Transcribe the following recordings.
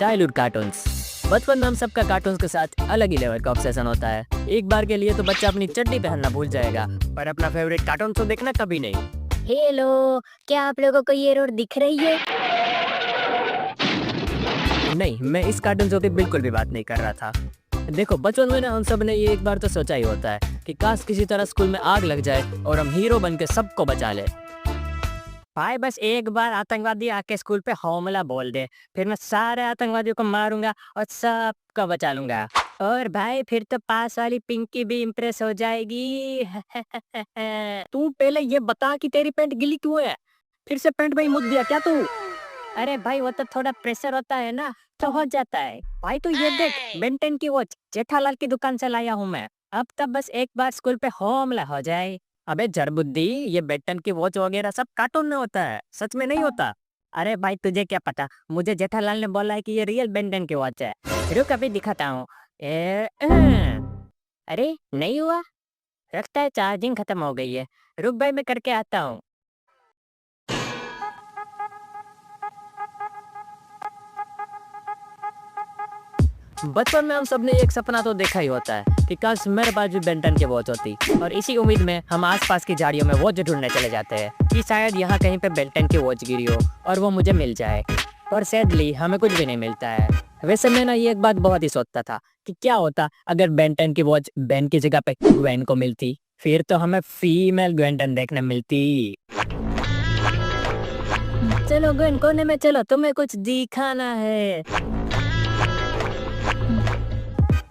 Childhood cartoons. बचपन में हम सबका कार्टून्स के साथ अलग ही लेवल का ऑब्सेशन होता है। एक बार के लिए तो बच्चा अपनी चड्डी पहनना भूल जाएगा, पर अपना फेवरेट कार्टून तो देखना कभी नहीं। हेलो, क्या आप लोगों को ये रोड दिख रही है? नहीं, मैं इस कार्टून शो की बिल्कुल भी बात नहीं कर रहा था। देखो, बचपन में ना हम सब ने ये एक बार तो सोचा ही होता है कि काश किसी तरह स्कूल में आग लग जाए और हम हीरो बन के सबको बचा ले। भाई बस एक बार आतंकवादी आके स्कूल पे हमला बोल दे, फिर मैं सारे आतंकवादियों को मारूंगा और सबको बचा लूंगा। और भाई फिर तो पास वाली पिंकी भी इम्प्रेस हो जाएगी। तू पहले ये बता कि तेरी पैंट गिली क्यों है? फिर से पैंट में ही मुद दिया क्या तू? अरे भाई वो तो थोड़ा प्रेशर होता है ना, तो हो जाता है। भाई तू ये देख, बेन 10 की वॉच जेठालाल की दुकान से लाया हूँ मैं। अब तब बस एक बार स्कूल पे हमला हो जाए। अबे जरबुद्दी, ये बेटन की वॉच वगैरह सब कार्टून में होता है, सच में नहीं होता। अरे भाई तुझे क्या पता, मुझे जेठालाल ने बोला है कि ये रियल बेन 10 की वॉच है। रुक अभी दिखाता हूँ। अरे नहीं हुआ, लगता है चार्जिंग खत्म हो गई है। रुक भाई मैं करके आता हूँ। बचपन में हम सब ने एक सपना तो देखा ही होता है कि काश मेरे पास भी बेन 10 की वॉच होती, और इसी उम्मीद में हम आसपास की झाड़ियों में वॉच ढूंढने चले जाते हैं कि शायद यहाँ कहीं पे बेन 10 की वॉच गिरी हो और वो मुझे मिल जाए। पर सैडली हमें कुछ भी नहीं मिलता है। वैसे मैं ना ये एक बात बहुत ही सोचता था कि क्या होता अगर बेन 10 की वॉच बेन की जगह पे ग्वेन को मिलती, फिर तो हमें फीमेल ग्वेन 10 देखने मिलती। चलो ग्वेन कोने में चलो, तुम्हें कुछ दिखाना है।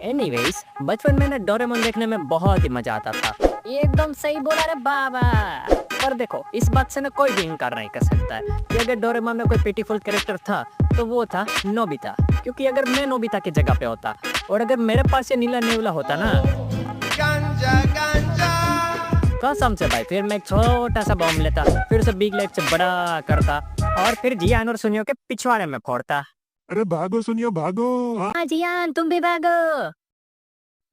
एनीवेज, बचपन में ना डोरेमोन देखने में बहुत ही मजा आता था। ये एकदम सही बोला रे बाबा। पर देखो, इस बात से ना कोई भी इनकार नहीं कर सकता है कि अगर डोरेमोन में कोई पिटीफुल कैरेक्टर था तो वो था नोबिता। क्योंकि अगर मैं नोबिता की जगह पे होता और अगर मेरे पास ये नीला नेवला होता ना, कसम से भाई, फिर मैं एक छोटा सा बॉम्ब लेता, फिर उसे बिग लाइट से बड़ा करता और फिर जियान और सुनियो के पिछवाड़े में फोड़ता। अरे भागो सुनियो भागो। हाँ जियान, तुम भी भागो।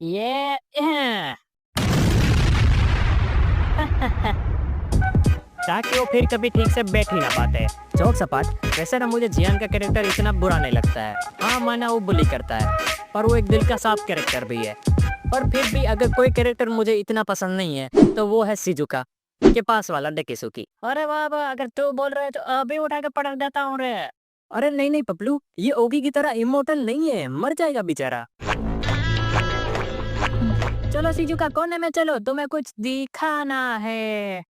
ये ताकि वो फिर कभी ठीक से बैठ ही ना पाते। जोक सपाट, वैसे ना मुझे जियान का कैरेक्टर इतना बुरा नहीं लगता है। हाँ माना वो बुली करता है, पर वो एक दिल का साफ कैरेक्टर भी है। पर फिर भी अगर कोई कैरेक्टर मुझे इतना पसंद नहीं है तो वो है शिजुका के पास वाला डेकिसुकी। अरे बाबा, अगर तू बोल रहे तो अभी उठा के पटक देता हूँ रे। अरे नहीं नहीं पपलू, ये ओगी की तरह इमोर्टल नहीं है, मर जाएगा बेचारा। चलो शिजुका कोने में चलो, तुम्हें कुछ दिखाना है।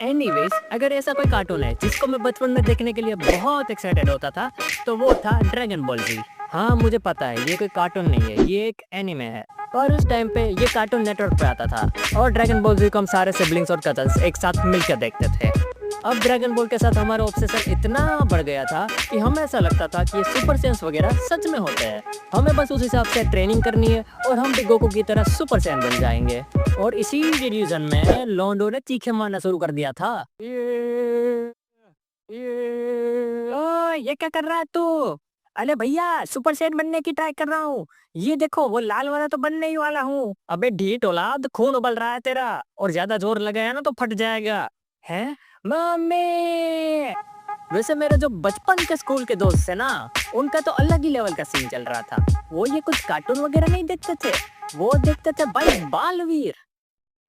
एनीवेज, अगर ऐसा कोई कार्टून है जिसको मैं बचपन में देखने के लिए बहुत एक्साइटेड होता था तो वो था ड्रैगन बॉल जी। हाँ मुझे पता है ये कोई कार्टून नहीं है, ये एक एनिमे है। और उस टाइम पे ये कार्टून नेटवर्क पे आता था और ड्रैगन बॉल जी को हम सारे सिबलिंग्स और कजन्स एक साथ मिलकर देखते थे। अब ड्रैगन बॉल के साथ हमारा ऑब्सेशन इतना बढ़ गया था कि हमें ऐसा लगता था कि ये सुपर सेंस वगैरह सच में होते हैं। हमें बस उस हिसाब से ट्रेनिंग करनी है और हम भी गोकू की तरह सुपर सैन बन जाएंगे। और इसी रीजन में लोंडो ने चीखे मारना शुरू कर दिया था। ओए ये क्या कर रहा है तू? अरे भैया, सुपर सैन बनने की ट्राई कर रहा हूँ। ये देखो, वो लाल वाला तो बनने ही वाला हूँ। अबे ढीठ औलाद, खून उबल रहा है तेरा और ज्यादा जोर लगाया ना तो फट जाएगा। है मम्मी। वैसे मेरे जो बचपन के स्कूल के दोस्त है ना, उनका तो अलग ही लेवल का सीन चल रहा था। वो ये कुछ कार्टून वगैरह नहीं देखते थे, वो देखते थे भाई बालवीर।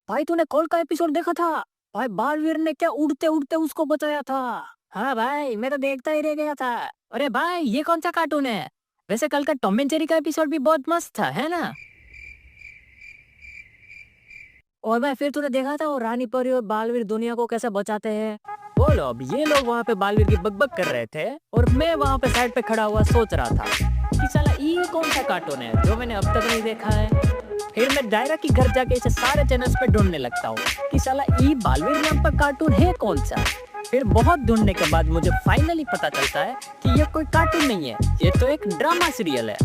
भाई तूने कल का एपिसोड देखा था? भाई बालवीर ने क्या उड़ते उड़ते उसको बचाया था। हाँ भाई, मैं तो देखता ही रह गया था। अरे भाई ये कौन सा कार्टून है? वैसे कल का टॉम एंड जेरी का एपिसोड भी बहुत मस्त था, है ना? और भाई फिर तूने देखा था वो रानी परी और बालवीर दुनिया को कैसे बचाते हैं? बोलो, अब ये लोग वहाँ पे बालवीर की बकबक कर रहे थे और मैं वहाँ पे साइड पे खड़ा हुआ सोच रहा था कि साला ये कौन सा कार्टून है जो मैंने अब तक नहीं देखा है। फिर मैं डायरा की घर जाके इसे सारे चैनल्स पे ढूंढने लगता हूँ कि साला ये बालवीर नाम का कार्टून है कौन सा। फिर बहुत ढूंढने के बाद मुझे फाइनली पता चलता है कि ये कोई कार्टून नहीं है, ये तो एक ड्रामा सीरियल है,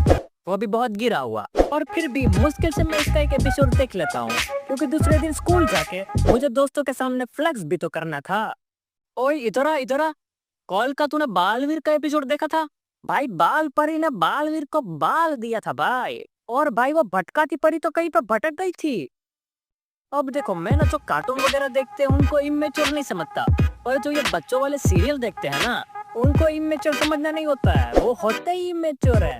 वो भी बहुत गिरा हुआ। और फिर भी मुश्किल से मैं इसका एक एपिसोड देख लेता हूँ क्योंकि दूसरे दिन स्कूल जाके मुझे दोस्तों के सामने फ्लेक्स भी तो करना था। ओए इधर आ, कल का तूने बालवीर का एपिसोड देखा था? भाई बाल परी ने बालवीर को बाल दिया था भाई, और भाई वो भटकाती परी तो कहीं पे भटक गई थी। अब देखो, मैं ना जो कार्टून वगैरह देखते हैं उनको इमेच्योर नहीं समझता, पर जो ये बच्चों वाले सीरियल देखते हैं ना, उनको इमेच्योर समझना नहीं होता है, वो होते ही इमेच्योर है।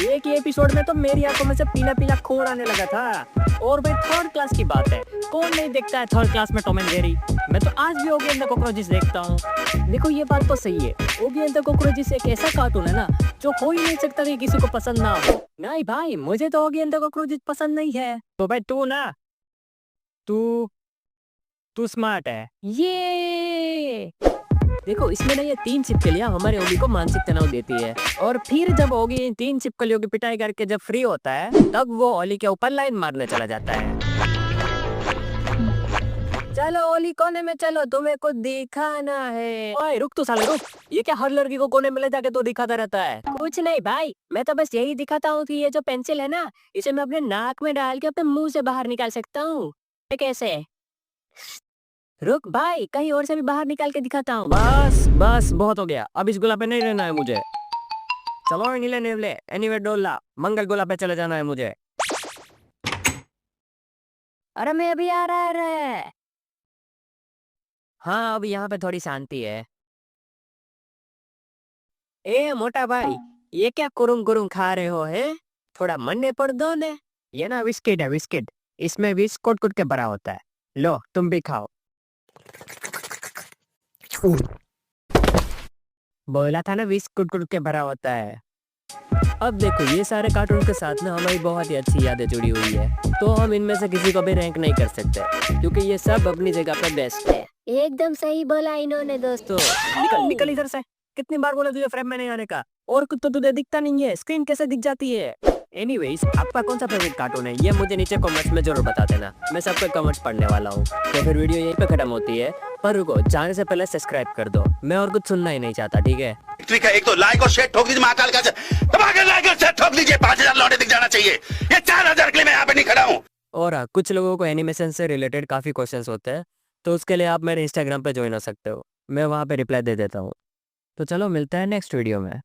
एक ही एपिसोड में तो मेरी आंखों में से पीला पीला खून आने लगा था। और भाई थर्ड क्लास की बात है, कौन नहीं देखता है थर्ड क्लास में टॉम एंड जेरी। मैं तो आज भी ओगी एंड द कॉकरोचेस देखता हूँ। देखो ये बात तो सही है, ओगी एंड द कॉकरोचेस एक ऐसा कार्टून है ना जो हो ही नहीं सकता कि किसी को पसंद ना हो। नहीं भाई, मुझे तो ओगी एंड द कॉकरोचेस पसंद नहीं है। तो भाई तू स्मार्ट है। ये देखो इसमें ना ये 3 छिपकलियां हमारे ओगी को मानसिक तनाव देती है, और फिर जब ओगी इन 3 छिपकलियों की पिटाई करके जब फ्री होता है तब वो ओली के ऊपर लाइन मारने चला जाता है। चलो ओली कोने में चलो, तुम्हें कुछ दिखाना है। ओए रुक, तू साले रुक, ये क्या हर लड़की को कोने में ले जाके तो दिखाता रहता है? कुछ नहीं भाई, मैं तो बस यही दिखाता हूँ कि ये जो पेंसिल है ना, इसे मैं अपने नाक में डाल के अपने मुंह से बाहर निकाल सकता हूँ। कैसे? रुक भाई, कहीं और से भी बाहर निकाल के दिखाता हूँ। बस बस बहुत हो गया, अब इस गोला पे नहीं रहना है मुझे। चलो नीले नेवले, एनीवे डोला, मंगल गोला पे चले जाना है मुझे। अरे मैं अभी आ रहा है। हाँ अब यहाँ पे थोड़ी शांति है। ए मोटा भाई, ये क्या कुरुम कुरुम खा रहे हो है? थोड़ा मन्ने पर दो ने। ये ना बिस्किट है, बिस्किट, इसमें विस्क कुट कुट के भरा होता है। लो तुम भी खाओ। बोला था ना विस्क कुट कुट के भरा होता है। अब देखो ये सारे कार्टून के साथ ना हमारी बहुत ही अच्छी यादें जुड़ी हुई है, तो हम इनमें से किसी को भी रैंक नहीं कर सकते क्योंकि ये सब अपनी जगह पे बेस्ट है। एकदम सही बोला इन्होंने दोस्तों। तो निकल निकल इधर से, कितनी बार बोला तुझे फ्रेम में नहीं आने का, और कुछ तो तुझे दिखता नहीं है, स्क्रीन कैसे दिख जाती है। एनीवेज, आपका कौन सा फेवरेट कार्टून है ये मुझे नीचे कमेंट्स में जरूर बता देना, मैं सबके कमेंट्स पढ़ने वाला हूँ। तो फिर वीडियो यहीं पे खत्म होती है, पर रुको, जाने से पहले सब्सक्राइब कर दो, मैं और कुछ सुनना ही नहीं चाहता, ठीक है? ट्रिक है, एक तो लाइक और शेयर ठोक दीजिए, महाकाल का दबा के लाइक और शेयर ठोक दीजिए, 5000 लौटे दिख जाना चाहिए। ये 4000 के लिए मैं यहाँ पे नहीं खड़ा हूँ। और हाँ, कुछ लोगों को एनिमेशन से रिलेटेड काफ़ी क्वेश्चंस होते हैं, तो उसके लिए आप मेरे इंस्टाग्राम पे ज्वाइन हो सकते हो, मैं वहाँ पे रिप्लाई दे देता हूँ। तो चलो मिलता है नेक्स्ट वीडियो में।